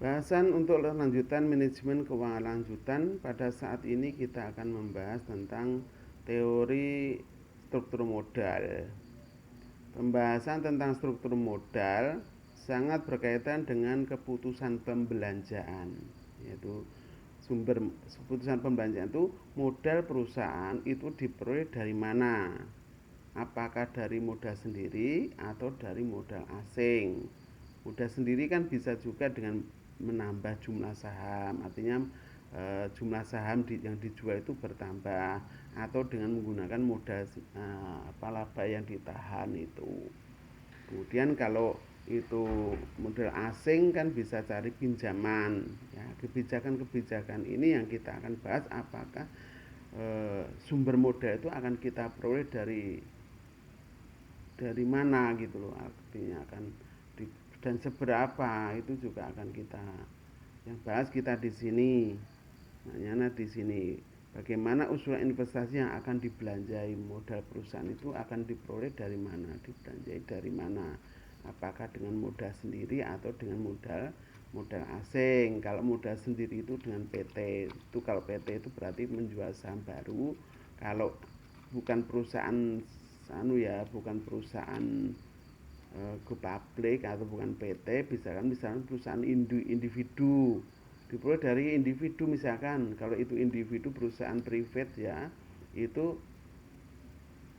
Bahasan untuk lanjutan manajemen keuangan lanjutan, pada saat ini kita akan membahas tentang teori struktur modal. Pembahasan tentang struktur modal sangat berkaitan dengan keputusan pembelanjaan, yaitu sumber keputusan pembelanjaan itu modal perusahaan itu diperoleh dari mana? Apakah dari modal sendiri atau dari modal asing? Modal sendiri kan bisa juga dengan menambah jumlah saham, artinya jumlah saham yang dijual itu bertambah, atau dengan menggunakan modal laba yang ditahan itu. Kemudian kalau itu modal asing kan bisa cari pinjaman, ya. Kebijakan-kebijakan ini yang kita akan bahas, apakah sumber modal itu akan kita peroleh dari mana gitu loh, artinya akan dan seberapa itu juga akan kita yang bahas kita di sini. Nah, di sini bagaimana usulan investasi yang akan dibelanjai modal perusahaan itu akan diperoleh dari mana, dibelanjai dari mana, apakah dengan modal sendiri atau dengan modal asing. Kalau modal sendiri itu dengan PT itu, kalau PT itu berarti menjual saham baru. Kalau bukan perusahaan bukan perusahaan go public atau bukan PT, misalkan perusahaan individu, diperoleh dari individu. Misalkan kalau itu individu perusahaan privat, ya, itu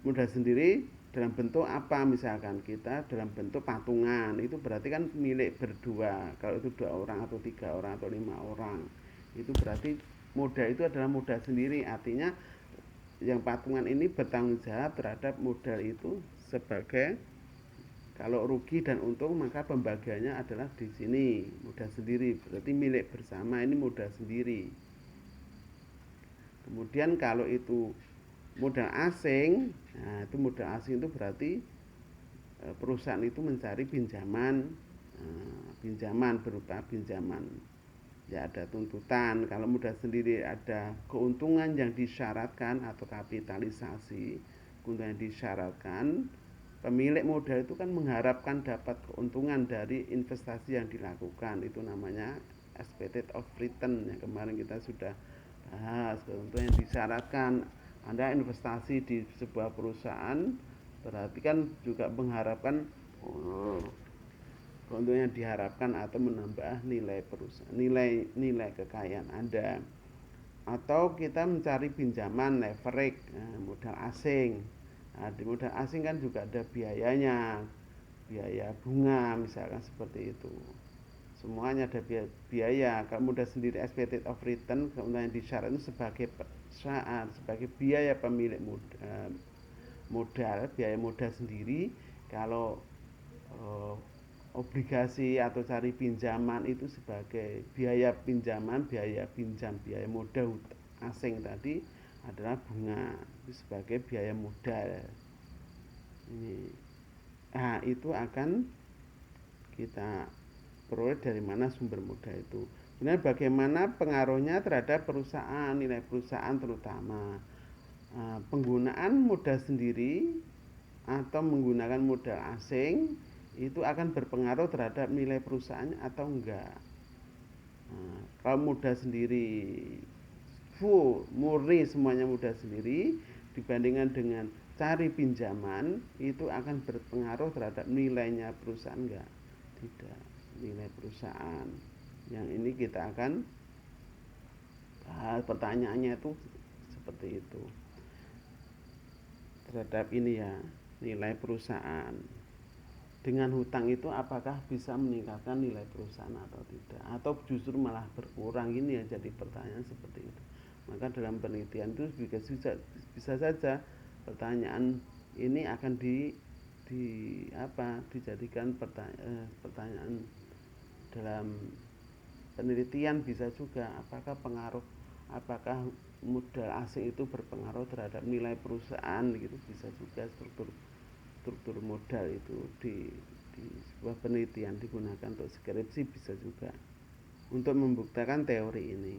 modal sendiri dalam bentuk apa? Misalkan kita dalam bentuk patungan, itu berarti kan milik berdua. Kalau itu 2 orang atau 3 orang atau 5 orang, itu berarti modal itu adalah modal sendiri. Artinya yang patungan ini bertanggung jawab terhadap modal itu sebagai, kalau rugi dan untung maka pembagiannya adalah di sini modal sendiri, berarti milik bersama, ini modal sendiri. Kemudian kalau itu modal asing, nah itu modal asing itu berarti perusahaan itu mencari pinjaman berupa pinjaman, ya, ada tuntutan. Kalau modal sendiri ada keuntungan yang disyaratkan atau kapitalisasi, keuntungan yang disyaratkan. Pemilik modal itu kan mengharapkan dapat keuntungan dari investasi yang dilakukan, itu namanya expected of return yang kemarin kita sudah bahas. Keuntungan yang disyaratkan, Anda investasi di sebuah perusahaan berarti kan juga mengharapkan keuntungan yang diharapkan atau menambah nilai perusahaan, nilai kekayaan Anda. Atau kita mencari pinjaman leverage, modal asing. Nah, di modal asing kan juga ada biayanya, biaya bunga misalkan, seperti itu. Semuanya ada biaya. Kalau modal sendiri expected of return, keuntungan yang disyaratkan sebagai biaya pemilik modal, biaya modal sendiri. Kalau obligasi atau cari pinjaman itu sebagai biaya pinjaman, biaya pinjam, biaya modal asing tadi adalah bunga, itu sebagai biaya modal. Nah, itu akan kita peroleh dari mana sumber modal itu. Kemudian bagaimana pengaruhnya terhadap perusahaan, nilai perusahaan terutama. Penggunaan modal sendiri atau menggunakan modal asing itu akan berpengaruh terhadap nilai perusahaannya atau enggak. Kalau modal sendiri murni semuanya modal sendiri, dibandingkan dengan cari pinjaman, itu akan berpengaruh terhadap nilainya perusahaan enggak? Tidak, nilai perusahaan. Yang ini kita akan bahas, pertanyaannya itu seperti itu terhadap ini, ya, nilai perusahaan. Dengan hutang itu apakah bisa meningkatkan nilai perusahaan atau tidak, atau justru malah berkurang? Ini ya jadi pertanyaan seperti itu. Maka dalam penelitian itu bisa saja pertanyaan ini akan dijadikan pertanyaan dalam penelitian. Bisa juga apakah modal asing itu berpengaruh terhadap nilai perusahaan gitu. Bisa juga struktur modal itu di sebuah penelitian digunakan untuk skripsi, bisa juga untuk membuktikan teori ini.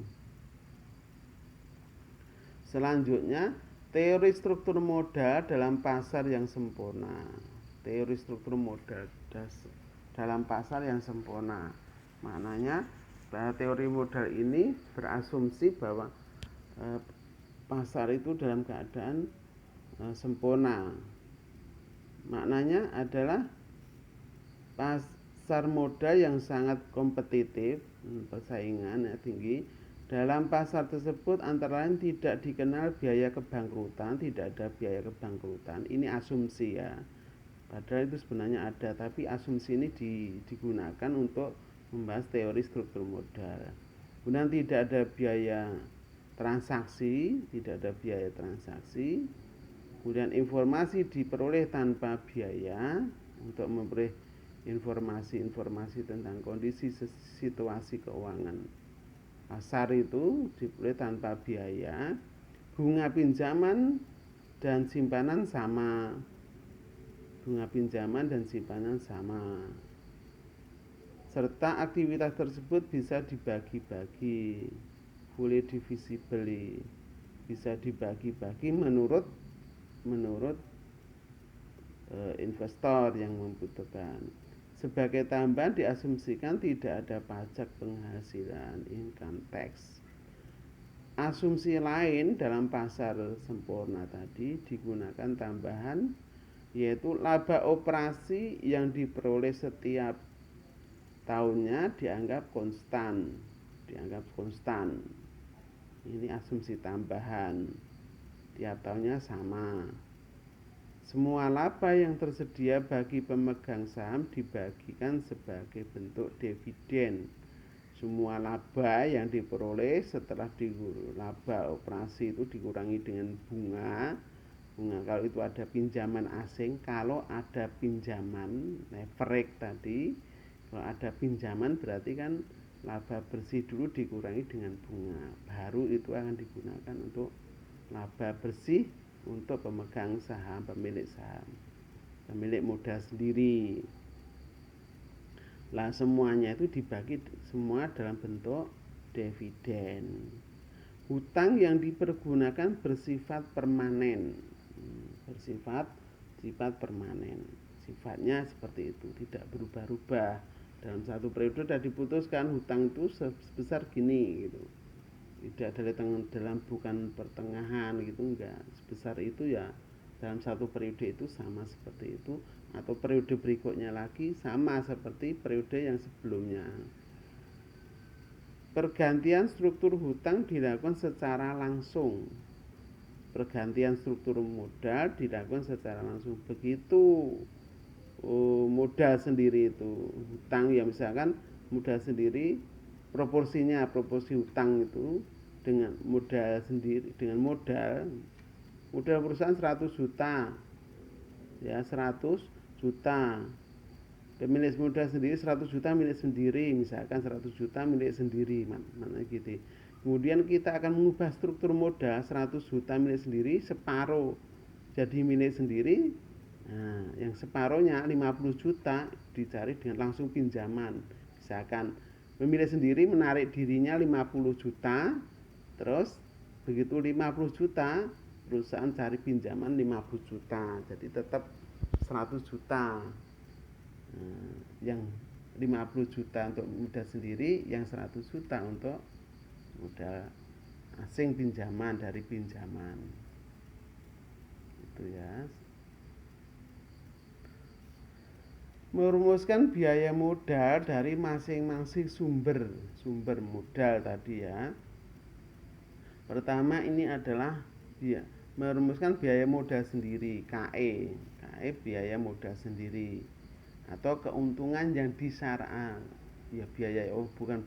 Selanjutnya, teori struktur modal dalam pasar yang sempurna. Teori struktur modal dalam pasar yang sempurna, maknanya teori modal ini berasumsi bahwa pasar itu dalam keadaan sempurna. Maknanya adalah pasar modal yang sangat kompetitif, persaingan tinggi. Dalam pasar tersebut antara lain tidak dikenal biaya kebangkrutan, tidak ada biaya kebangkrutan. Ini asumsi ya. Padahal itu sebenarnya ada, tapi asumsi ini digunakan untuk membahas teori struktur modal. Kemudian tidak ada biaya transaksi, tidak ada biaya transaksi. Kemudian informasi diperoleh tanpa biaya untuk memperoleh informasi-informasi tentang kondisi situasi keuangan pasar itu diperoleh tanpa biaya. Bunga pinjaman dan simpanan sama. Bunga pinjaman dan simpanan sama. Serta aktivitas tersebut bisa dibagi-bagi, boleh divisible, bisa dibagi-bagi menurut investor yang membutuhkan. Sebagai tambahan diasumsikan tidak ada pajak penghasilan income tax. Asumsi lain dalam pasar sempurna tadi digunakan tambahan, yaitu laba operasi yang diperoleh setiap tahunnya dianggap konstan. Ini asumsi tambahan, tiap tahunnya sama. Semua laba yang tersedia bagi pemegang saham dibagikan sebagai bentuk dividen. Semua laba yang diperoleh setelah laba operasi itu dikurangi dengan bunga. Kalau itu ada pinjaman asing, kalau ada pinjaman leverage tadi, kalau ada pinjaman berarti kan laba bersih dulu dikurangi dengan bunga. Baru itu akan digunakan untuk laba bersih untuk pemegang saham, pemilik saham, pemilik modal sendiri. Lah semuanya itu dibagi semua dalam bentuk dividen. Hutang yang dipergunakan bersifat permanen. Bersifat permanen. Sifatnya seperti itu, tidak berubah-ubah. Dalam satu periode sudah diputuskan hutang itu sebesar gini gitu. Tidak dalam bukan pertengahan gitu, enggak, sebesar itu ya dalam satu periode itu sama seperti itu, atau periode berikutnya lagi sama seperti periode yang sebelumnya. Pergantian struktur hutang dilakukan secara langsung. Pergantian struktur modal dilakukan secara langsung. Begitu modal sendiri itu hutang ya, misalkan modal sendiri proporsi hutang itu dengan modal sendiri, dengan modal perusahaan 100 juta ya, 100 juta pemilik modal sendiri, 100 juta milik sendiri, misalkan 100 juta milik sendiri, mana gitu. Kemudian kita akan mengubah struktur modal 100 juta milik sendiri separuh jadi milik sendiri. Nah, yang separuhnya 50 juta dicari dengan langsung pinjaman. Misalkan pemilik sendiri menarik dirinya 50 juta, terus begitu 50 juta perusahaan cari pinjaman 50 juta, jadi tetap 100 juta. Yang 50 juta untuk modal sendiri, yang 100 juta untuk modal asing pinjaman, dari pinjaman itu ya. Merumuskan biaya modal dari masing-masing sumber modal tadi ya. Pertama ini adalah merumuskan biaya modal sendiri, KE biaya modal sendiri, atau keuntungan yang disyaratkan ya, biaya bukan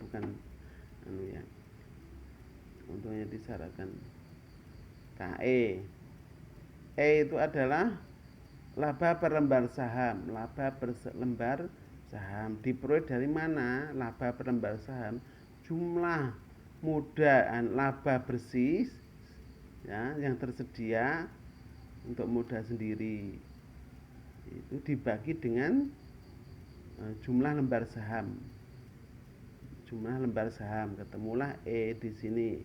ya, keuntungan yang disyaratkan. KE itu adalah laba per lembar saham. Diperoleh dari mana laba per lembar saham? Jumlah modal laba bersih ya, yang tersedia untuk modal sendiri itu dibagi dengan jumlah lembar saham. Ketemulah di sini.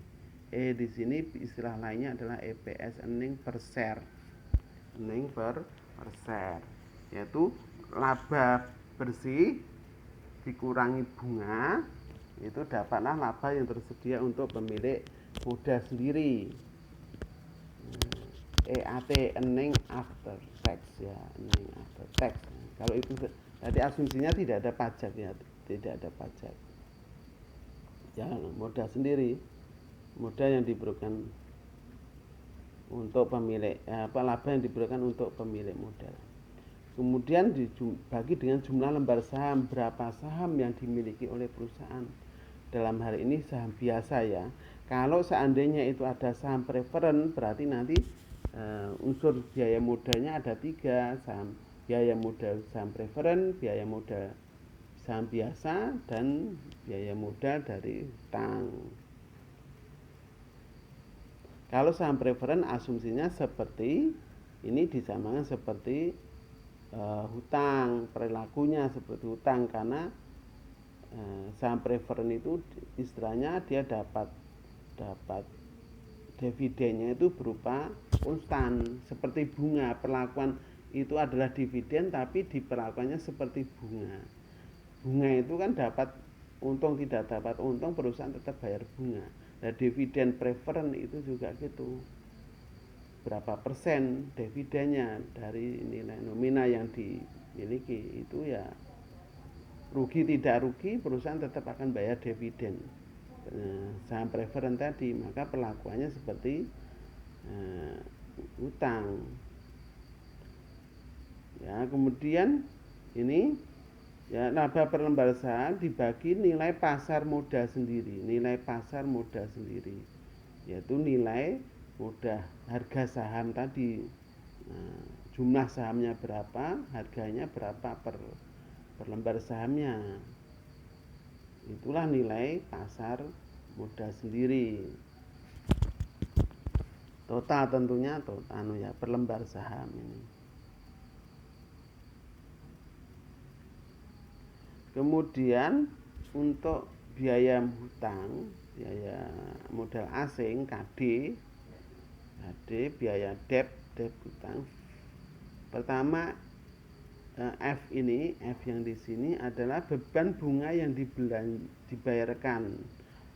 Di sini istilah lainnya adalah EPS, earning per share. Yaitu laba bersih dikurangi bunga itu dapatlah laba yang tersedia untuk pemilik modal sendiri. EAT, earning after tax ya, earning after tax. Kalau itu tadi asumsinya tidak ada pajak ya, tidak ada pajak. Ya, modal sendiri, modal yang diberikan untuk pemilik laba yang diberikan untuk pemilik modal. Kemudian dibagi dengan jumlah lembar saham, berapa saham yang dimiliki oleh perusahaan. Dalam hal ini saham biasa ya. Kalau seandainya itu ada saham preferen, berarti nanti unsur biaya modalnya ada 3, saham biaya modal saham preferen, biaya modal saham biasa, dan biaya modal dari hutang. Kalau saham preferen asumsinya seperti ini, disamakan seperti hutang, perilakunya seperti hutang, karena saham preferen itu istilahnya dia dapat dividennya itu berupa konstan seperti bunga. Perlakuan itu adalah dividen tapi diperlakukannya seperti bunga. Bunga itu kan dapat untung tidak dapat untung, perusahaan tetap bayar bunga. Nah, dividen preferen itu juga gitu, berapa persen dividennya dari nilai nominal yang dimiliki. Itu ya rugi tidak rugi, perusahaan tetap akan bayar dividen saham preferen tadi. Maka perlakuannya seperti utang ya. Kemudian ini ya, laba per lembar saham dibagi nilai pasar modal sendiri. Nilai pasar modal sendiri yaitu nilai modal harga saham tadi. Nah, jumlah sahamnya berapa, harganya berapa per lembar sahamnya. Itulah nilai pasar modal sendiri. Total tentunya per lembar saham ini. Kemudian untuk biaya hutang, biaya modal asing KD, biaya debt hutang. Pertama F yang di sini adalah beban bunga yang dibayarkan.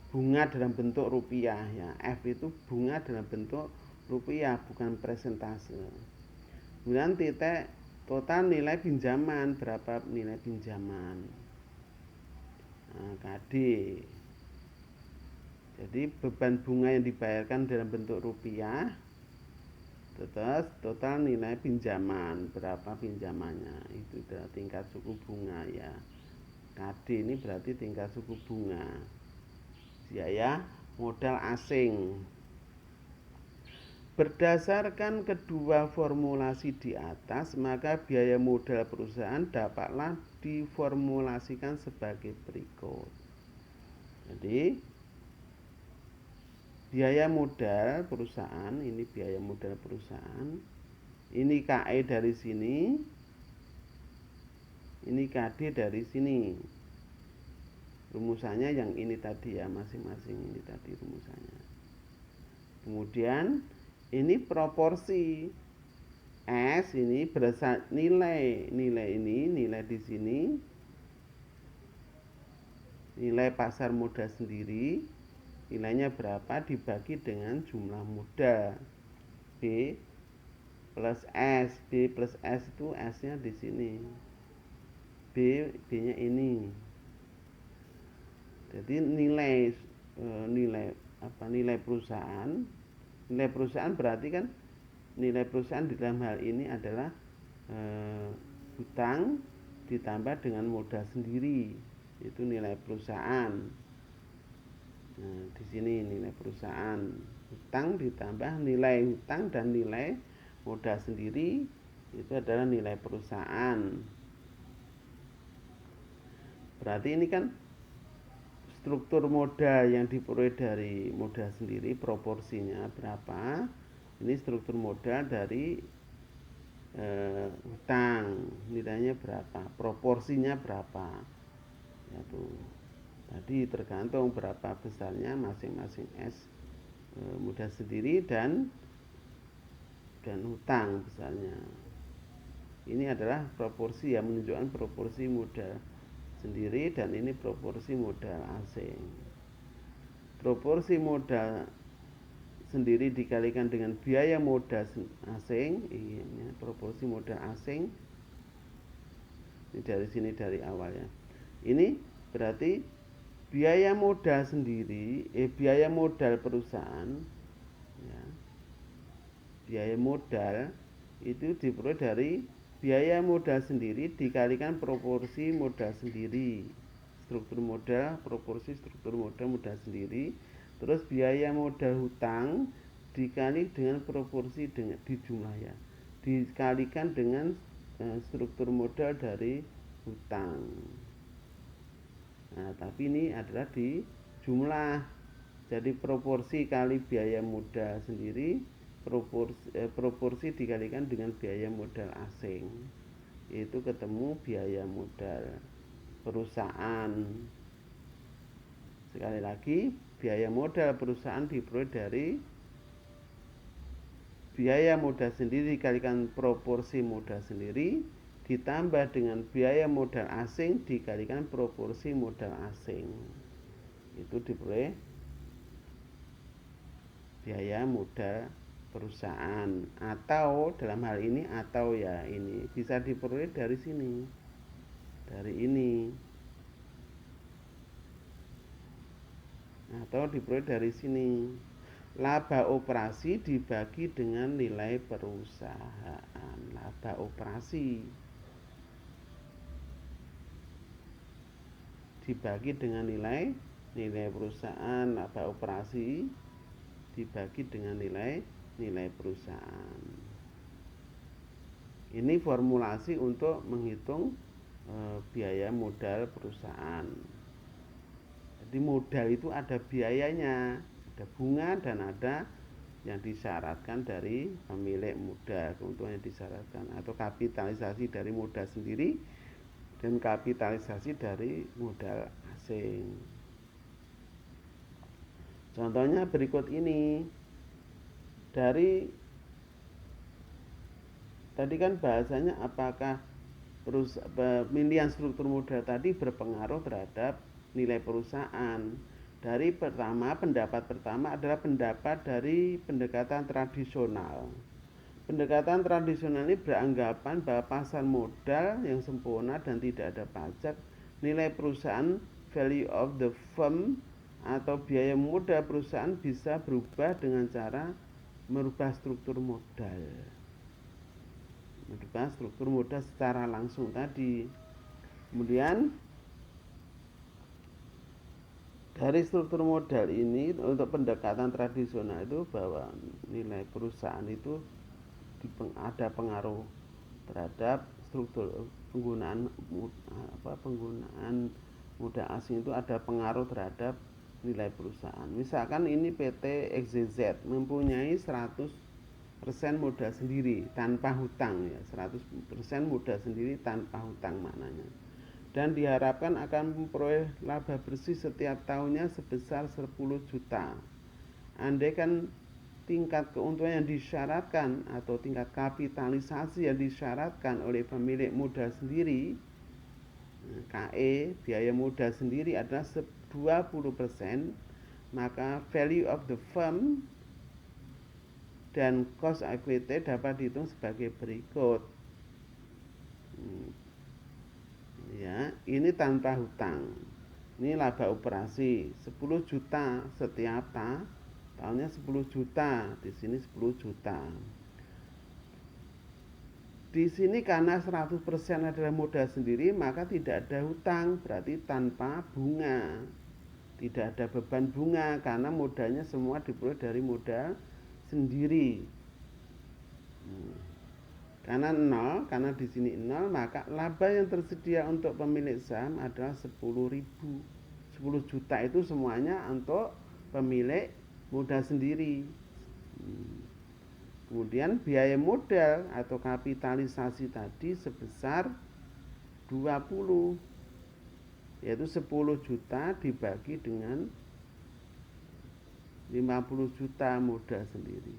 Bunga dalam bentuk rupiah ya. F itu bunga dalam bentuk rupiah, bukan persentase. Kemudian titik total nilai pinjaman, berapa nilai pinjaman. Nah, KD. Jadi beban bunga yang dibayarkan dalam bentuk rupiah, terus total nilai pinjaman, berapa pinjamannya, itu adalah tingkat suku bunga ya. KD ini berarti tingkat suku bunga biaya modal asing. Berdasarkan kedua formulasi di atas, maka biaya modal perusahaan dapatlah diformulasikan sebagai berikut. Jadi biaya modal perusahaan, ini biaya modal perusahaan, ini KE dari sini, ini KD dari sini. Rumusannya yang ini tadi ya, masing-masing ini tadi rumusannya. Kemudian ini proporsi S, ini berdasar nilai ini, nilai di sini, nilai pasar modal sendiri, nilainya berapa dibagi dengan jumlah modal B plus S. B plus S itu S-nya di sini, B-nya ini. Jadi nilai perusahaan, nilai perusahaan berarti kan nilai perusahaan di dalam hal ini adalah hutang ditambah dengan modal sendiri, itu nilai perusahaan. Nah, di sini nilai perusahaan, hutang ditambah nilai hutang dan nilai modal sendiri, itu adalah nilai perusahaan. Berarti ini kan struktur modal yang diperoleh dari modal sendiri, proporsinya berapa. Ini struktur modal dari hutang, nilainya berapa, proporsinya berapa ya tuh. Tadi tergantung berapa besarnya masing-masing S modal sendiri dan hutang besarnya. Ini adalah proporsi yang menunjukkan proporsi modal sendiri dan ini proporsi modal asing. Proporsi modal sendiri dikalikan dengan biaya modal asing, ini proporsi modal asing. Ini dari sini dari awal ya. Ini berarti biaya modal sendiri, biaya modal perusahaan, ya, biaya modal itu diperoleh dari biaya modal sendiri dikalikan proporsi modal sendiri, struktur modal, proporsi struktur modal sendiri, terus biaya modal hutang dikali dengan proporsi dengan di jumlah ya, dikalikan dengan struktur modal dari hutang. Nah, tapi ini adalah di jumlah. Jadi proporsi kali biaya modal sendiri, proporsi dikalikan dengan biaya modal asing. Yaitu ketemu biaya modal perusahaan. Sekali lagi, biaya modal perusahaan diperoleh dari biaya modal sendiri dikalikan proporsi modal sendiri ditambah dengan biaya modal asing dikalikan proporsi modal asing. Itu diperoleh biaya modal perusahaan, atau dalam hal ini atau ya ini bisa diperoleh dari sini, dari ini, atau diperoleh dari sini. Laba operasi dibagi dengan nilai perusahaan. Laba operasi dibagi dengan nilai perusahaan. Laba operasi dibagi dengan nilai perusahaan. Ini formulasi untuk menghitung biaya modal perusahaan. Jadi modal itu ada biayanya, ada bunga dan ada yang disyaratkan dari pemilik modal, keuntungan yang disyaratkan, atau kapitalisasi dari modal sendiri dan kapitalisasi dari modal asing. Contohnya berikut ini. Dari tadi kan bahasanya apakah pemilihan struktur modal tadi berpengaruh terhadap nilai perusahaan. Dari pendapat pertama adalah pendapat dari pendekatan tradisional. Pendekatan tradisional ini beranggapan bahwa pasar modal yang sempurna dan tidak ada pajak, nilai perusahaan, value of the firm atau biaya modal perusahaan bisa berubah dengan cara merubah struktur modal. Merubah struktur modal secara langsung tadi. Kemudian dari struktur modal ini untuk pendekatan tradisional itu bahwa nilai perusahaan itu ada pengaruh terhadap struktur penggunaan modal asing, itu ada pengaruh terhadap nilai perusahaan. Misalkan ini PT XYZ mempunyai 100% modal sendiri tanpa hutang ya, 100% modal sendiri tanpa hutang maknanya. Dan diharapkan akan memperoleh laba bersih setiap tahunnya sebesar 10 juta. Andai kan tingkat keuntungan yang disyaratkan atau tingkat kapitalisasi yang disyaratkan oleh pemilik modal sendiri, KE, biaya modal sendiri adalah 20%, maka value of the firm dan cost equity dapat dihitung sebagai berikut. Ya, ini tanpa hutang. Ini laba operasi 10 juta setiap tahunnya 10 juta, di sini 10 juta. Di sini karena 100% adalah modal sendiri, maka tidak ada hutang, berarti tanpa bunga. Tidak ada beban bunga karena modalnya semua diperoleh dari modal sendiri. Karena nol, karena di sini nol, maka laba yang tersedia untuk pemilik saham adalah 10.000. 10 juta itu semuanya untuk pemilik modal sendiri. Kemudian biaya modal atau kapitalisasi tadi sebesar 20, yaitu 10 juta dibagi dengan 50 juta modal sendiri.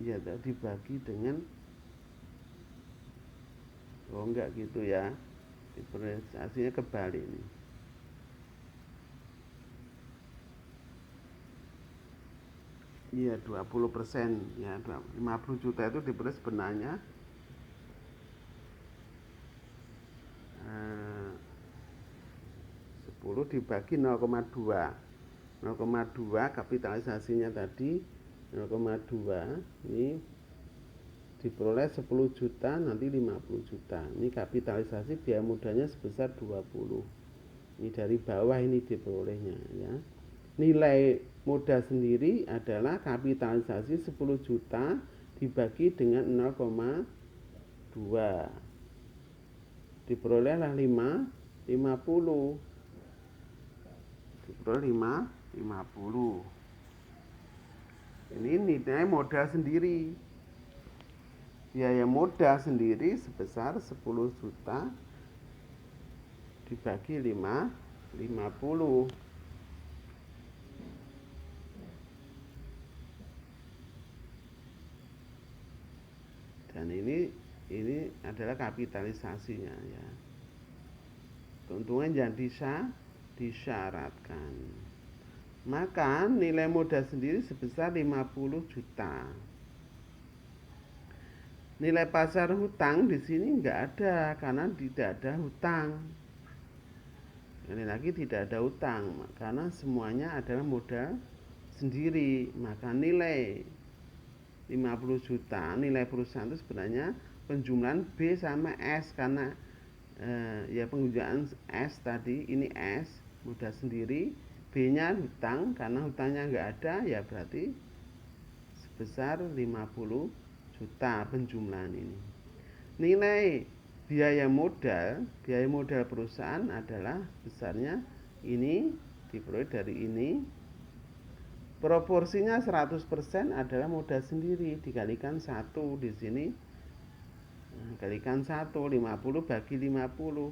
Ya, dibagi dengan Oh enggak gitu ya, diferensiasinya kebalik nih. Iya 20% ya, 50 juta itu diberi sebenarnya 10 dibagi 0,2. 0,2 kapitalisasinya tadi 0,2 ini diperoleh 10 juta, nanti 50 juta. Ini kapitalisasi biaya modalnya sebesar 20. Ini dari bawah ini diperolehnya ya. Nilai modal sendiri adalah kapitalisasi 10 juta dibagi dengan 0,2. Diperolehlah 50. Diperoleh 50. Ini nilai modal sendiri. Biaya modal sendiri sebesar 10 juta dibagi 50. Dan ini adalah kapitalisasinya ya. Keuntungan yang disyaratkan. Maka nilai modal sendiri sebesar 50 juta. Nilai pasar hutang di sini nggak ada karena tidak ada hutang. Ini lagi tidak ada hutang karena semuanya adalah modal sendiri. Maka nilai 50 juta nilai perusahaan itu sebenarnya penjumlahan B sama S karena ya penggunaan S tadi ini S modal sendiri, B nya hutang karena hutangnya nggak ada ya berarti sebesar 50 juta penjumlahan ini. Nilai biaya modal perusahaan adalah besarnya ini diperoleh dari ini. Proporsinya 100% adalah modal sendiri dikalikan 1 di sini. Kalikan 1, 50 bagi 50.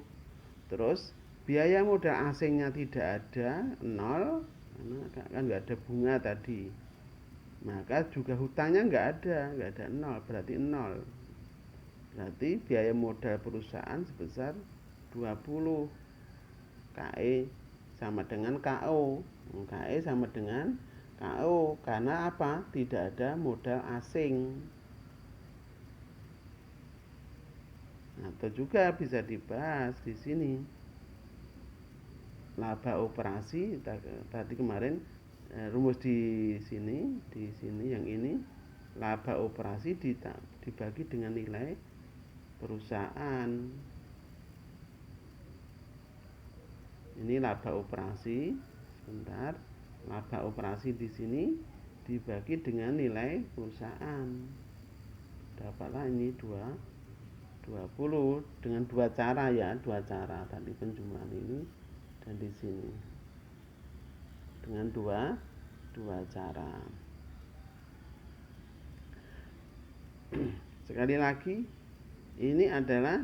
Terus biaya modal asingnya tidak ada, 0 karena kan nggak ada bunga tadi. Maka juga hutangnya nggak ada 0, berarti 0. Berarti biaya modal perusahaan sebesar 20. KE sama dengan KO. KE sama dengan KO karena apa? Tidak ada modal asing. Atau juga bisa dibahas di sini. Laba operasi tadi kemarin rumus di sini yang ini laba operasi dibagi dengan nilai perusahaan. Ini laba operasi, sebentar. Laba operasi di sini dibagi dengan nilai perusahaan. Dapatlah ini 20 dengan dua cara ya, dua cara tadi penjumlahan ini dan di sini. Dengan dua cara. Sekali lagi, ini adalah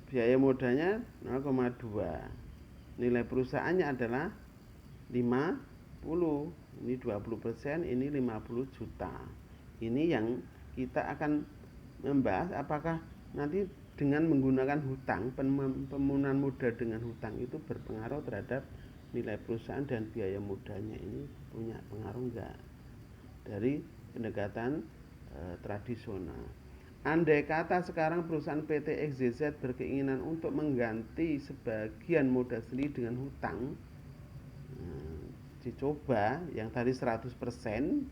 biaya modalnya 0,2. Nilai perusahaannya adalah 50. Ini 20%, ini 50 juta. Ini yang kita akan membahas apakah nanti dengan menggunakan hutang, pemenuhan modal dengan hutang itu berpengaruh terhadap nilai perusahaan dan biaya modalnya. Ini punya pengaruh enggak dari pendekatan tradisional. Andai kata sekarang perusahaan PT XYZ berkeinginan untuk mengganti sebagian modal sendiri dengan hutang, dicoba yang tadi 100%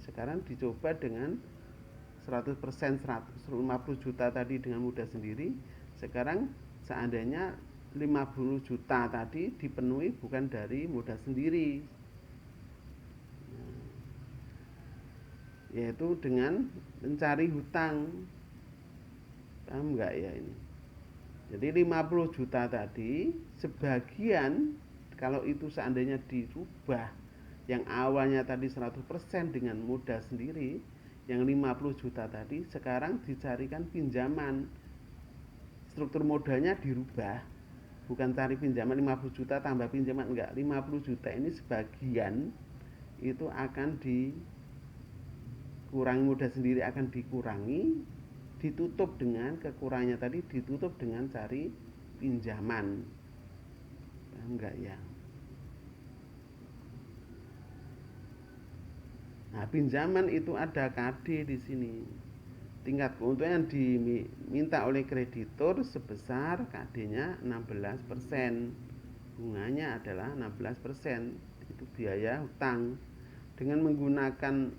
sekarang dicoba dengan 100%, 150 juta tadi dengan modal sendiri. Sekarang seandainya 50 juta tadi dipenuhi bukan dari modal sendiri, yaitu dengan mencari hutang. Paham nggak ya ini? Jadi 50 juta tadi sebagian kalau itu seandainya dirubah yang awalnya tadi 100% dengan modal sendiri, yang 50 juta tadi sekarang dicarikan pinjaman. Struktur modalnya dirubah. Bukan cari pinjaman 50 juta tambah pinjaman, enggak. 50 juta ini sebagian itu akan dikurangi, modal sendiri akan dikurangi ditutup dengan kekurangannya tadi, ditutup dengan cari pinjaman. Paham enggak ya? Nah, pinjaman itu ada KD di sini. Tingkat keuntungan yang diminta oleh kreditur sebesar KD-nya 16%. Bunganya adalah 16%. Itu biaya hutang. Dengan menggunakan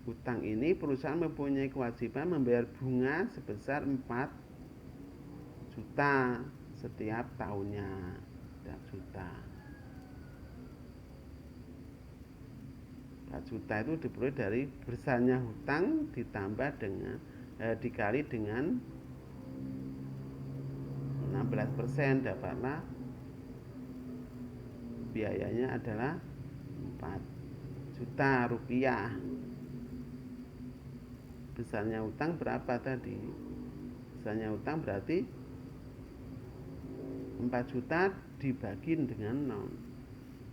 hutang ini, perusahaan mempunyai kewajiban membayar bunga sebesar 4 juta setiap tahunnya. Setiap juta. 4 juta itu diperoleh dari besarnya hutang ditambah dengan dikali dengan 16%, dapatlah biayanya adalah 4 juta rupiah. Besarnya hutang berapa tadi? Besarnya hutang berarti 4 juta dibagi dengan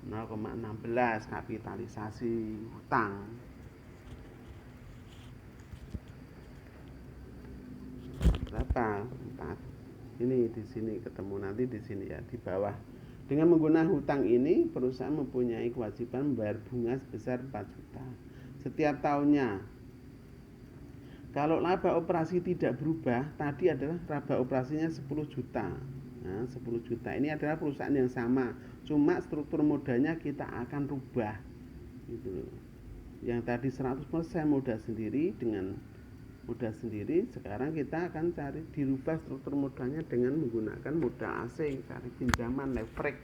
0,16 kapitalisasi hutang. Berapa? 4. Ini di sini ketemu nanti di sini ya, di bawah. Dengan menggunakan hutang ini, perusahaan mempunyai kewajiban membayar bunga sebesar 4 juta setiap tahunnya. Kalau laba operasi tidak berubah, tadi adalah laba operasinya 10 juta. Nah, 10 juta ini adalah perusahaan yang sama, cuma struktur modalnya kita akan rubah. Gitu. Yang tadi 100% modal sendiri dengan modal sendiri, sekarang kita akan cari dirubah struktur modalnya dengan menggunakan modal asing, cari pinjaman leverage.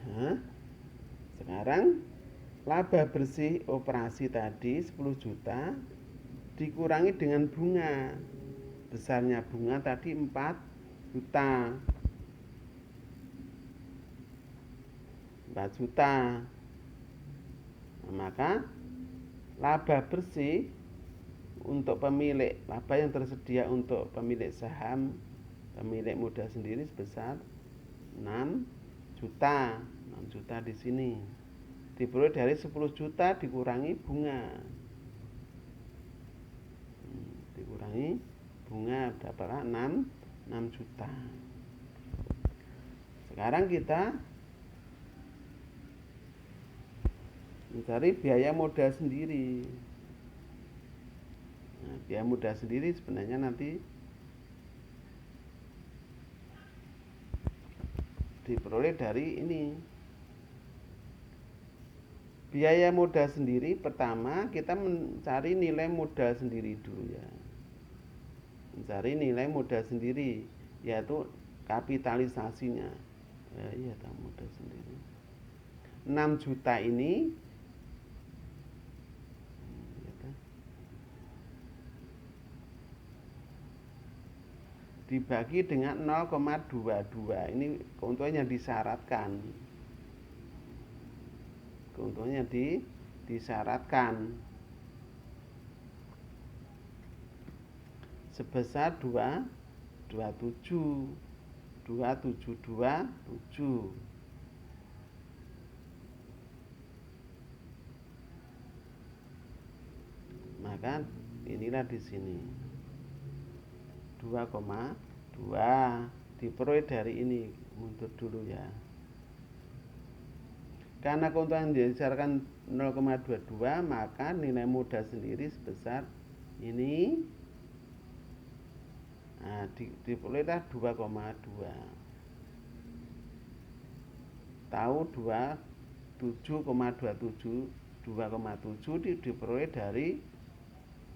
Nah, sekarang laba bersih operasi tadi 10 juta dikurangi dengan bunga. Besarnya bunga tadi 4 juta. 4 juta. Nah, maka laba bersih untuk pemilik, laba yang tersedia untuk pemilik saham, pemilik modal sendiri sebesar 6 juta. 6 juta di sini. Diperoleh dari 10 juta dikurangi bunga. Dikurangi bunga dapatlah 6 juta. Sekarang kita mencari biaya modal sendiri. Nah, biaya modal sendiri sebenarnya nanti diperoleh dari ini. Biaya modal sendiri, pertama kita mencari nilai modal sendiri dulu ya. Mencari nilai modal sendiri, yaitu kapitalisasinya. Ya, iya, modal sendiri. 6 juta ini dibagi dengan 0,22. Ini keuntungan yang disyaratkan. Keuntungannya disyaratkan sebesar 227. Maka inilah di sini 2,2 diperoleh dari ini, mundur dulu ya. Karena keuntungan disyaratkan 0,22, maka nilai modal sendiri sebesar ini. Nah, diperolehlah 2,2. Tahu 2,7 diperoleh dari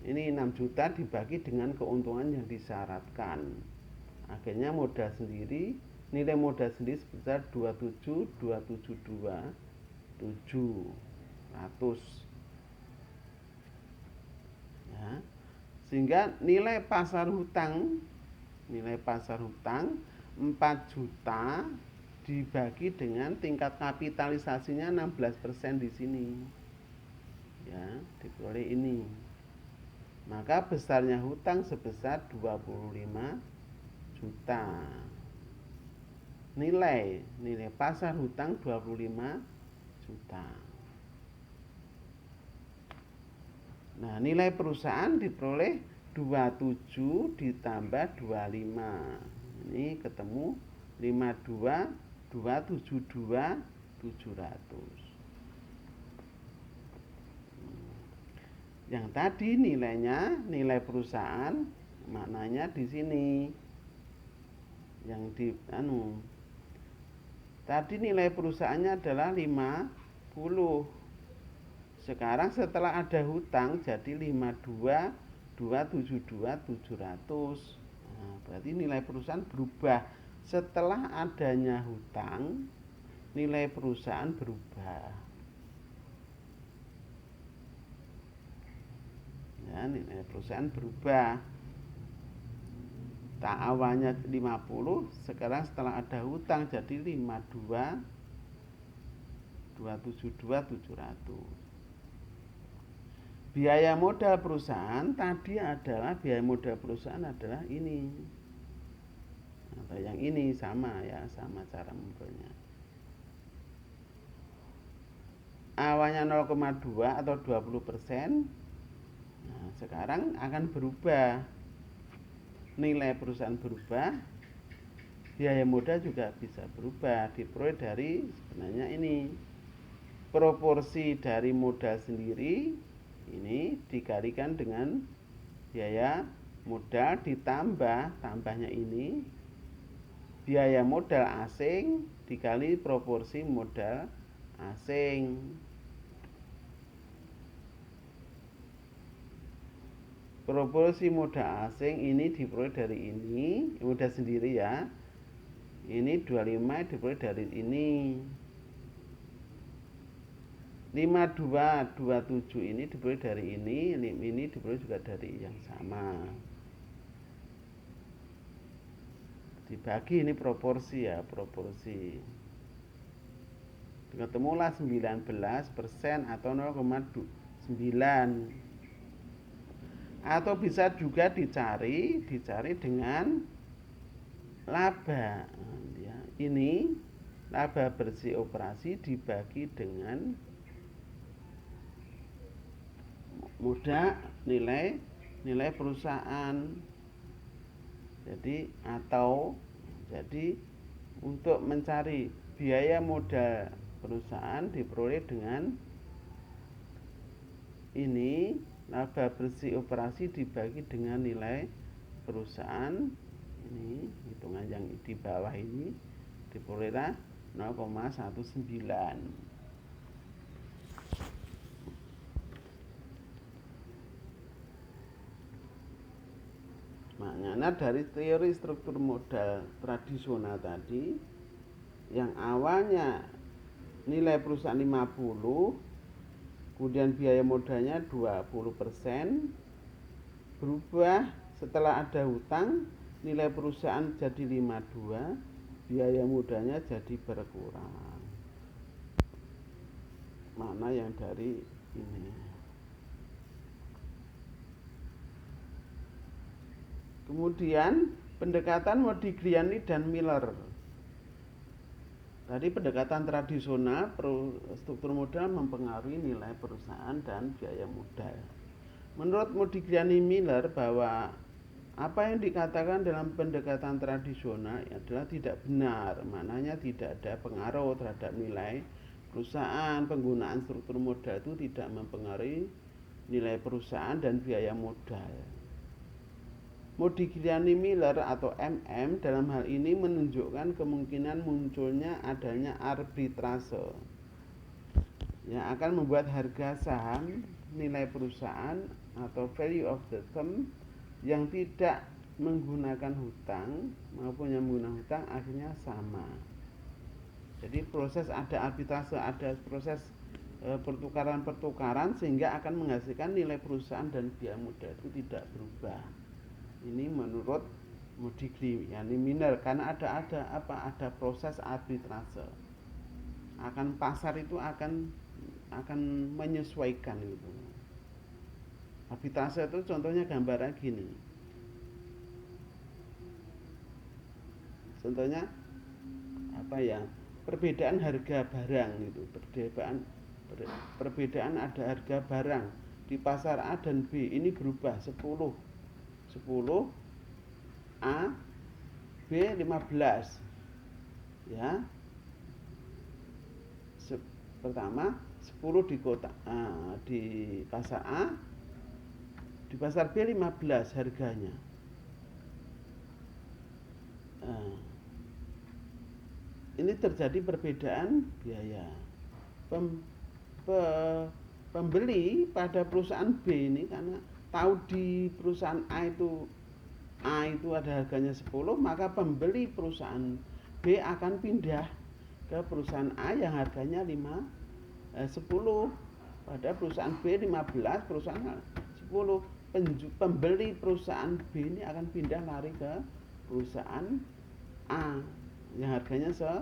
ini 6 juta dibagi dengan keuntungan yang disyaratkan. Akhirnya modal sendiri, nilai modal sendiri sebesar 27,700. Ya. Sehingga nilai pasar hutang 4 juta dibagi dengan tingkat kapitalisasinya 16% di sini. Ya, diperoleh ini. Maka besarnya hutang sebesar 25 juta. Nilai pasar hutang 25 juta. Nah, nilai perusahaan diperoleh 27 ditambah 25. Ini ketemu 52 272 700. Yang tadi nilainya, nilai perusahaan maknanya di sini. Yang di tadi nilai perusahaannya adalah 50. Sekarang setelah ada hutang jadi 52 272 700. Nah, berarti nilai perusahaan berubah. Setelah adanya hutang, nilai perusahaan berubah. Ya, nilai perusahaan berubah. Tak awalnya 50, sekarang setelah ada hutang jadi 52 272 700. Biaya modal perusahaan tadi adalah biaya modal perusahaan adalah ini. Atau yang ini sama ya, sama cara mengukurnya. Awalnya 0,2 atau 20%. Nah, sekarang akan berubah. Nilai perusahaan berubah, biaya modal juga bisa berubah. Diperoleh dari sebenarnya ini proporsi dari modal sendiri ini dikalikan dengan biaya modal tambahnya ini biaya modal asing dikali proporsi modal asing. Proporsi modal asing ini diperoleh dari ini, modal sendiri ya. Ini 25 diperoleh dari ini. 5227 ini diperoleh dari ini diperoleh juga dari yang sama. Dibagi ini proporsi ya, proporsi. Ketemulah 19% atau 0,9. Atau bisa juga dicari dengan laba ya. Ini laba bersih operasi dibagi dengan modal nilai perusahaan. Jadi untuk mencari biaya modal perusahaan diperoleh dengan ini laba bersih operasi dibagi dengan nilai perusahaan. Ini hitungan yang di bawah ini diperolehlah 0,19. Maknanya dari teori struktur modal tradisional tadi, yang awalnya nilai perusahaan 50, kemudian biaya modalnya 20%, berubah setelah ada hutang, nilai perusahaan jadi 52, biaya modalnya jadi berkurang. Mana yang dari ini. Kemudian pendekatan Modigliani dan Miller. Tadi pendekatan tradisional struktur modal mempengaruhi nilai perusahaan dan biaya modal. Menurut Modigliani Miller bahwa apa yang dikatakan dalam pendekatan tradisional adalah tidak benar, maknanya tidak ada pengaruh terhadap nilai perusahaan. Penggunaan struktur modal itu tidak mempengaruhi nilai perusahaan dan biaya modal. Modigliani Miller atau MM dalam hal ini menunjukkan kemungkinan munculnya adanya arbitrase yang akan membuat harga saham nilai perusahaan atau value of the firm yang tidak menggunakan hutang maupun yang menggunakan hutang akhirnya sama. Jadi proses ada arbitrase, ada proses pertukaran sehingga akan menghasilkan nilai perusahaan dan biaya modal itu tidak berubah. Ini menurut Modigliani Miller karena ada proses arbitrase. Pasar itu akan menyesuaikan gitu. Arbitrase itu contohnya gambaran gini. Contohnya perbedaan harga barang gitu. Perbedaan ada harga barang di pasar A dan B ini berubah 10 A, B 15 ya. Pertama 10 di di pasar A, di pasar B 15 harganya. Ini terjadi perbedaan biaya. Pembeli pada perusahaan B ini karena tahu di perusahaan A itu ada harganya 10, maka pembeli perusahaan B akan pindah ke perusahaan A yang harganya 10. Pada perusahaan B 15, perusahaan A 10. Pembeli perusahaan B ini akan pindah lari ke perusahaan A yang harganya 10.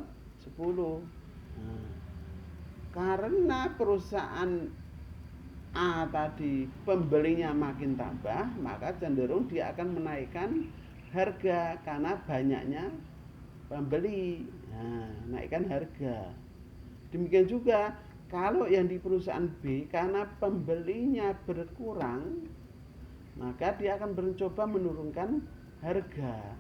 Karena perusahaan A tadi pembelinya makin tambah, maka cenderung dia akan menaikkan harga karena banyaknya pembeli. Naikkan harga. Demikian juga kalau yang di perusahaan B karena pembelinya berkurang, maka dia akan mencoba menurunkan harga.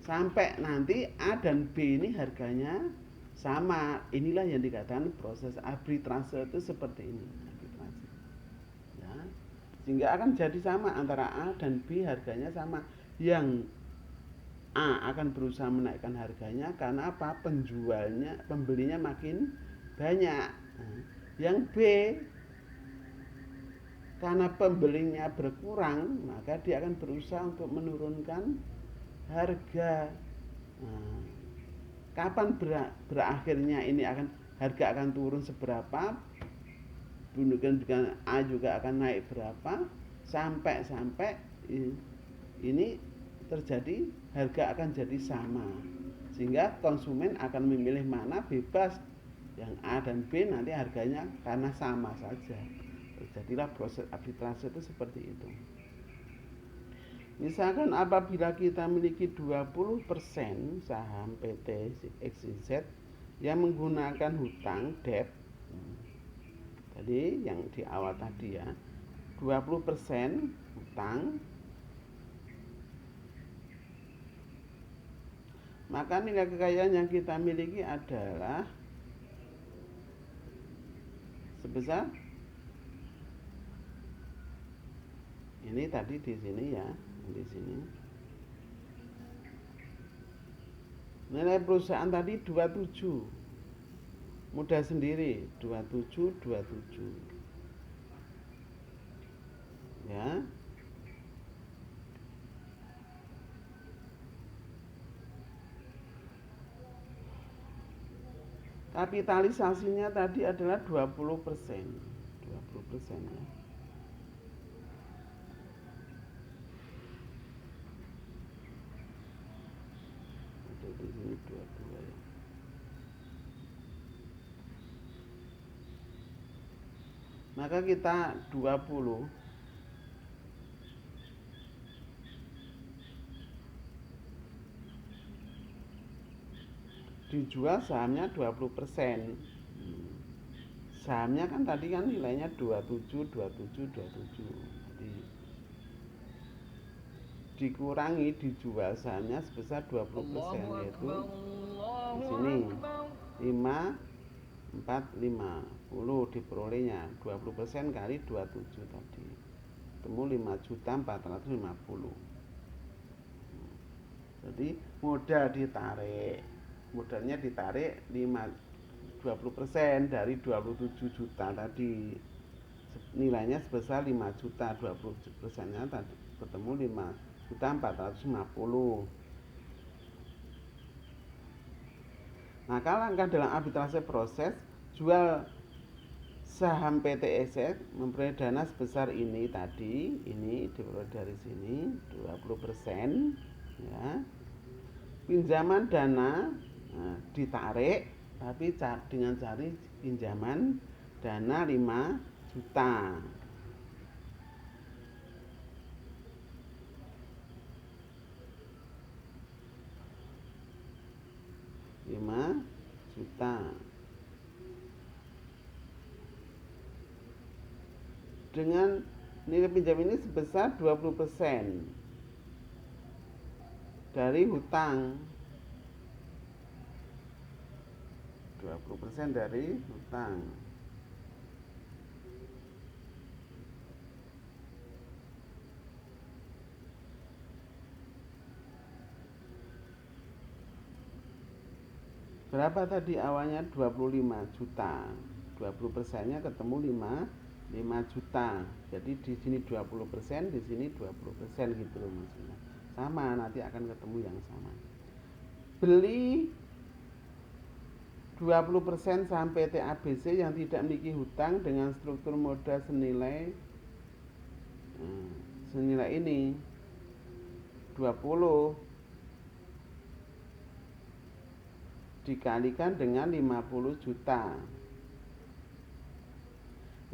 Sampai nanti A dan B ini harganya sama. Inilah yang dikatakan proses arbitrase itu seperti ini. Ya. Sehingga akan jadi sama antara A dan B harganya sama. Yang A akan berusaha menaikkan harganya karena apa? Pembelinya makin banyak. Yang B karena pembelinya berkurang, maka dia akan berusaha untuk menurunkan harga. Kapan berakhirnya ini harga akan turun seberapa? Kemudian A juga akan naik berapa? Sampai ini terjadi, harga akan jadi sama, sehingga konsumen akan memilih mana, bebas. Yang A dan B nanti harganya karena sama saja. Terjadilah proses arbitrase itu seperti itu. Misalkan apabila kita memiliki 20% saham PT XYZ yang menggunakan hutang debt, tadi yang di awal tadi ya, 20% hutang, maka nilai kekayaan yang kita miliki adalah sebesar ini tadi di sini ya, di sini. Nilai perusahaan tadi 27. Mudah sendiri, 27. Ya. Kapitalisasinya tadi adalah 20%. 20% ya. Ada di sini 22 ya. Maka kita 20 dijual sahamnya 20%. Sahamnya kan tadi kan nilainya 27. Jadi dikurangi dijual sahamnya sebesar 20%, yaitu di sini 5.450 diperolehnya 20% kali 27 tadi. Temu 5.450. Jadi modalnya ditarik 20% dari 27 juta tadi, nilainya sebesar 5 juta, 20%-nya tadi bertemu 5.450. Maka langkah dalam arbitrase proses jual saham PT ESET memperoleh dana sebesar ini tadi, ini diperoleh dari sini 20% ya. Pinjaman dana ditarik, tapi dengan cari pinjaman dana 5 juta. dengan nilai pinjam ini sebesar 20% dari hutang. 20% dari hutang. Berapa tadi awalnya? 25 juta. 20%-nya ketemu 5 juta. Jadi di sini 20%, di sini 20% gitu loh maksudnya. Sama, nanti akan ketemu yang sama. Beli 20% saham PT ABC yang tidak memiliki hutang dengan struktur modal senilai ini 20 dikalikan dengan 50 juta.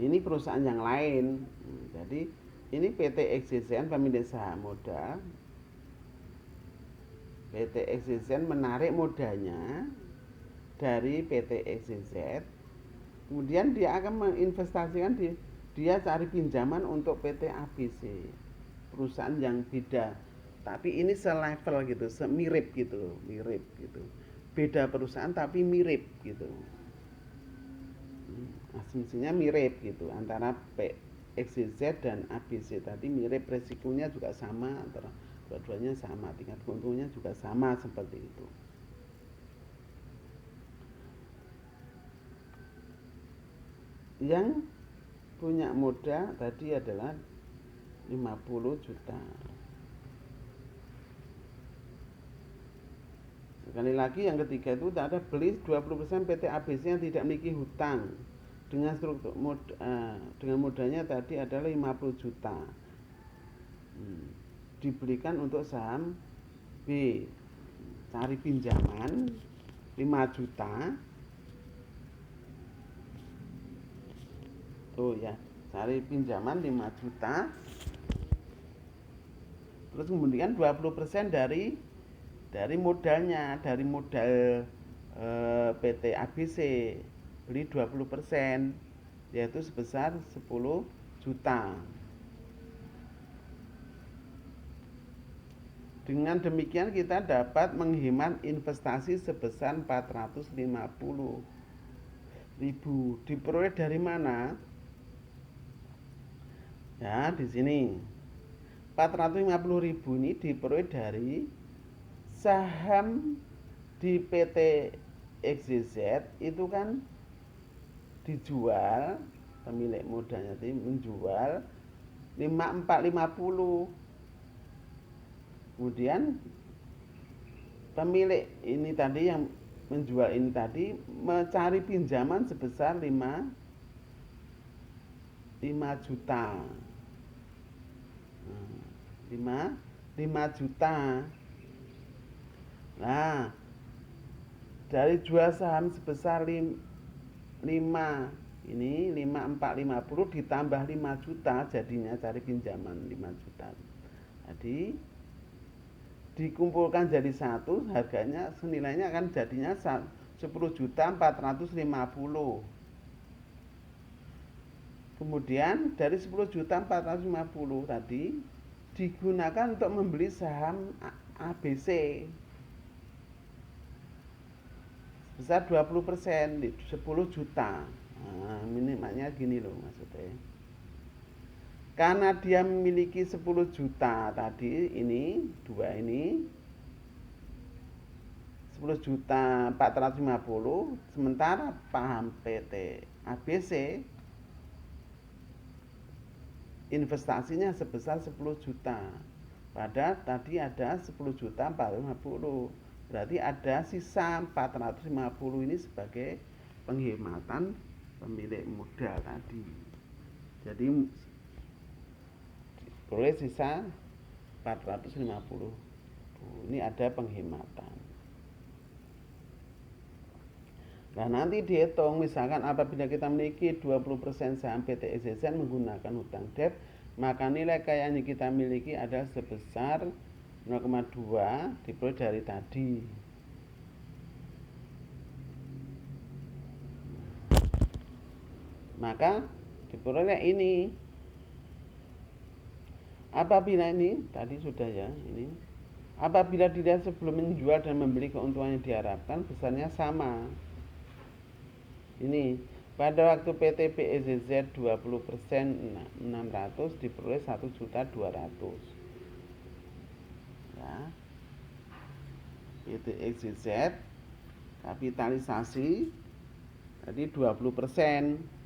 Ini perusahaan yang lain. Jadi ini PT XZN pemilik saham modal. PT XZN menarik modalnya dari PT XZZ. Kemudian dia akan menginvestasikan dia cari pinjaman untuk PT ABC. Perusahaan yang beda. Tapi ini selevel gitu, semirip gitu, mirip gitu. Beda perusahaan tapi mirip gitu. Asumsinya mirip gitu antara XYZ dan ABC tadi mirip, resikonya juga sama, antara dua-duanya sama, tingkat keuntungannya juga sama seperti itu. Yang punya modal tadi adalah 50 juta. Sekali lagi yang ketiga itu ada beli 20% PT ABC yang tidak memiliki hutang dengan struktur dengan modalnya tadi adalah 50 juta. Diberikan untuk saham B. Cari pinjaman 5 juta. Tuh ya, cari pinjaman 5 juta. Terus kemudian 20% dari modalnya, dari modal PT ABC beli 20%, yaitu sebesar 10 juta. Dengan demikian kita dapat menghemat investasi sebesar 450.000. Diperoleh dari mana? Ya, di sini 450.000 ini diperoleh dari saham di PT XYZ itu kan dijual, pemilik modalnya tadi menjual 5450. Kemudian pemilik ini tadi yang menjual ini tadi mencari pinjaman sebesar 5 juta. 5 juta. Nah, dari jual saham sebesar 5 ini 5450 ditambah 5 juta jadinya cari pinjaman 5 juta. Jadi dikumpulkan jadi satu, harganya senilainya akan jadinya 10.450.000. Kemudian dari 10.450.000 tadi digunakan untuk membeli saham ABC sebesar 20%, 10 juta. Nah, minimalnya gini loh maksudnya. Karena dia memiliki 10 juta tadi, ini dua ini 10.450.000, sementara paham PT ABC investasinya sebesar 10 juta. Padahal tadi ada 10.450.000. Berarti ada sisa 450 ini sebagai penghematan pemilik modal tadi. Jadi boleh sisa 450. Ini ada penghematan. Nah, nanti dihitung misalkan apabila kita memiliki 20% saham PT XZN menggunakan hutang debt, maka nilai kekayaan yang kita miliki adalah sebesar 0,2 diperoleh dari tadi. Maka diperoleh ini Apabila ini tadi sudah ya, ini apabila dilihat sebelum menjual dan membeli keuntungan yang diharapkan besarnya sama. Ini pada waktu PT PEZZ 20% 600 diperoleh 1.200.000. Ya. PT EZZ kapitalisasi tadi 20%.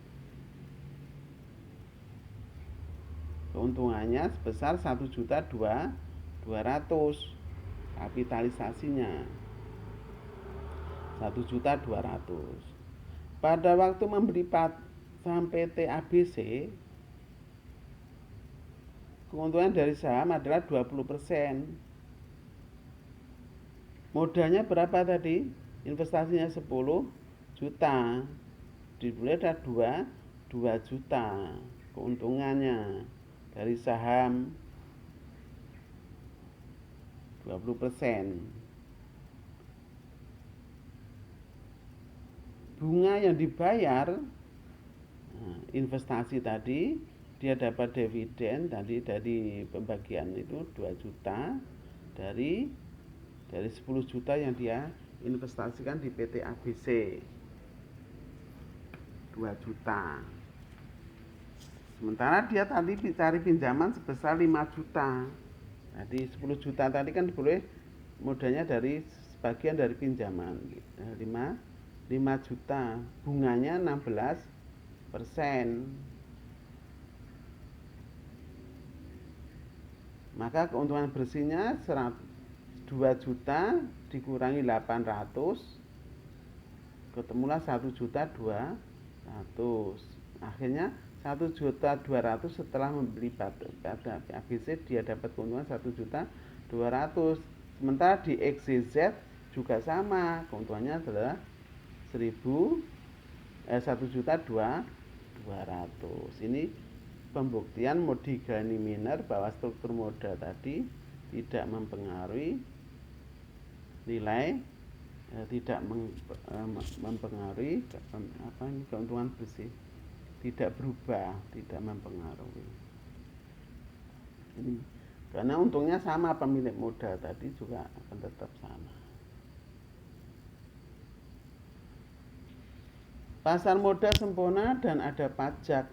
Keuntungannya sebesar 1.200.000 kapitalisasinya 1.200.000. Pada waktu membeli saham PT ABC keuntungan dari saham adalah 20%. Modalnya berapa tadi? Investasinya 10 juta. Dibeli ada 2 juta keuntungannya dari saham 20%. Bunga yang dibayar investasi tadi dia dapat dividen tadi dari pembagian itu 2 juta dari 10 juta yang dia investasikan di PT ABC 2 juta. Sementara dia tadi cari pinjaman sebesar 5 juta. Jadi 10 juta tadi kan boleh modalnya dari sebagian dari pinjaman 5 juta. Bunganya 16%. Maka keuntungan bersihnya 2 juta dikurangi 800 ketemulah 1.200.000. Akhirnya 1.200.000 setelah membeli pada ABC dia dapat keuntungan 1.200.000. Sementara di XYZ juga sama, keuntungannya adalah 1.200.000. Ini pembuktian Modigliani Miner bahwa struktur modal tadi tidak mempengaruhi nilai, tidak mempengaruhi keuntungan bersih, tidak berubah, tidak mempengaruhi. Ini karena untungnya sama, pemilik modal tadi juga akan tetap sama. Pasar modal sempurna dan ada pajak.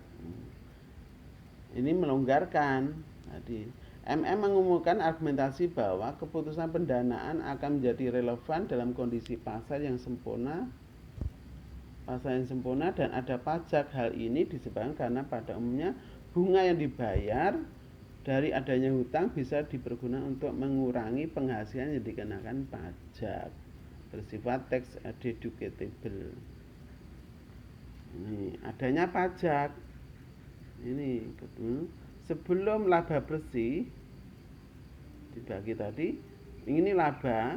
Ini melonggarkan. Jadi mengumumkan argumentasi bahwa keputusan pendanaan akan menjadi relevan dalam kondisi pasar yang sempurna dan ada pajak. Hal ini disebabkan karena pada umumnya bunga yang dibayar dari adanya hutang bisa dipergunakan untuk mengurangi penghasilan yang dikenakan pajak, bersifat tax deductible. Ini adanya pajak. Ini sebelum laba bersih dibagi tadi, ini laba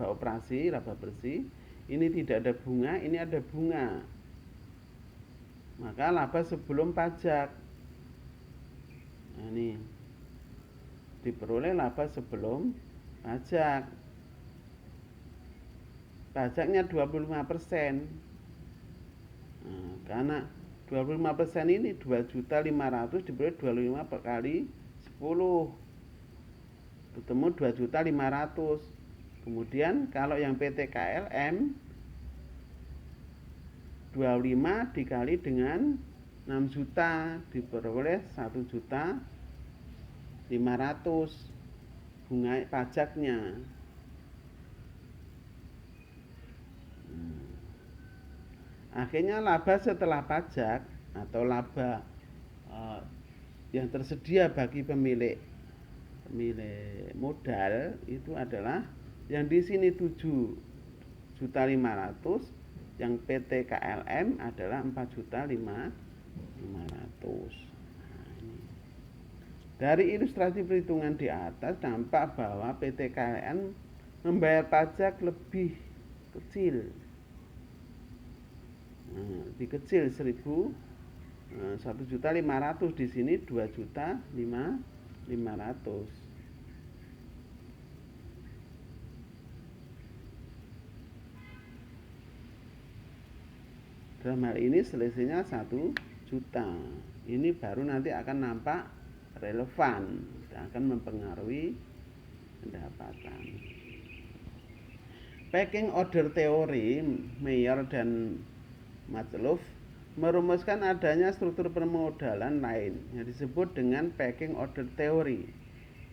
operasi, laba bersih. Ini tidak ada bunga, ini ada bunga. Maka laba sebelum pajak. Nah, ini diperoleh laba sebelum pajak. Pajaknya 25%. Nah, karena 25% ini 2.500.000 diperoleh 25 kali 10 ketemu 2.500.000. Kemudian kalau yang PT KLM 25 dikali dengan 6 juta diperoleh 1.500.000 bunga pajaknya. Akhirnya laba setelah pajak atau laba yang tersedia bagi pemilik modal itu adalah yang di sini 7.500.000, yang PT KLM adalah 4.500.000. Dari ilustrasi perhitungan di atas nampak bahwa PT KLM membayar pajak lebih kecil. Lebih kecil 1.500.000, di sini 2.500.000. Dalam hal ini selisihnya 1 juta. Ini baru nanti akan nampak relevan dan akan mempengaruhi pendapatan. Pecking order teori Meyer dan Matlov merumuskan adanya struktur permodalan lain yang disebut dengan pecking order teori,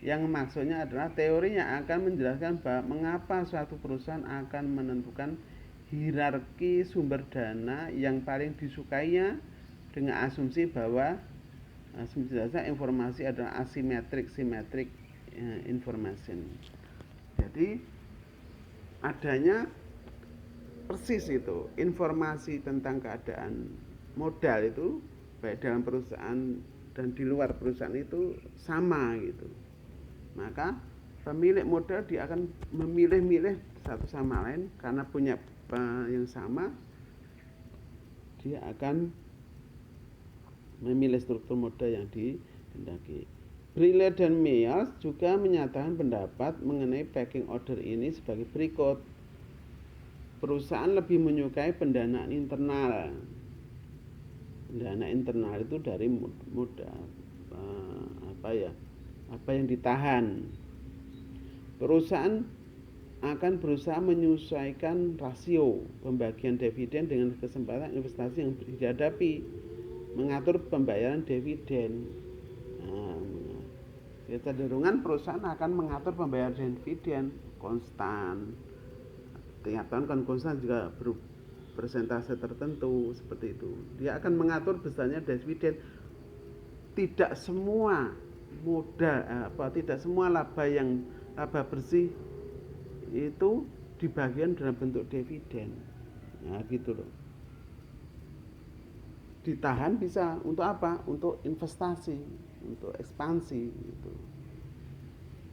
yang maksudnya adalah teorinya akan menjelaskan bahwa mengapa suatu perusahaan akan menentukan hierarki sumber dana yang paling disukainya dengan asumsi bahwa informasi adalah asimetrik simetrik information. Jadi adanya persis itu informasi tentang keadaan modal itu baik dalam perusahaan dan di luar perusahaan itu sama gitu. Maka pemilik modal dia akan memilih-milih satu sama lain karena punya yang sama, dia akan memilih struktur modal yang dikehendaki. Briller dan Mayers juga menyatakan pendapat mengenai pecking order ini sebagai berikut. Perusahaan lebih menyukai pendanaan internal. Pendanaan internal itu dari modal apa yang ditahan. Perusahaan akan berusaha menyesuaikan rasio pembagian dividen dengan kesempatan investasi yang dihadapi, mengatur pembayaran dividen. Kecenderungan perusahaan akan mengatur pembayaran dividen konstan. Tiap tahun kan konstan juga persentase tertentu seperti itu. Dia akan mengatur besarnya dividen. Tidak semua tidak semua laba bersih itu dibagikan dalam bentuk dividen. Nah, gitu loh. Ditahan bisa untuk apa? Untuk investasi, untuk ekspansi gitu.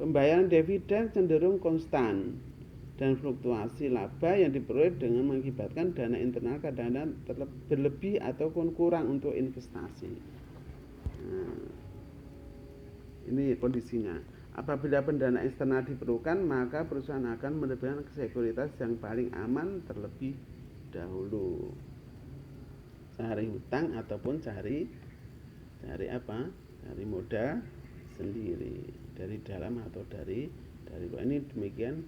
Pembayaran dividen cenderung konstan dan fluktuasi laba yang diperoleh dengan mengakibatkan dana internal kadang-kadang berlebih ataupun kurang untuk investasi. Nah, ini kondisinya. Apabila pendanaan eksternal diperlukan, maka perusahaan akan menerbitkan sekuritas yang paling aman terlebih dahulu. Cari hutang ataupun cari modal sendiri dari dalam atau dari luar. Ini demikian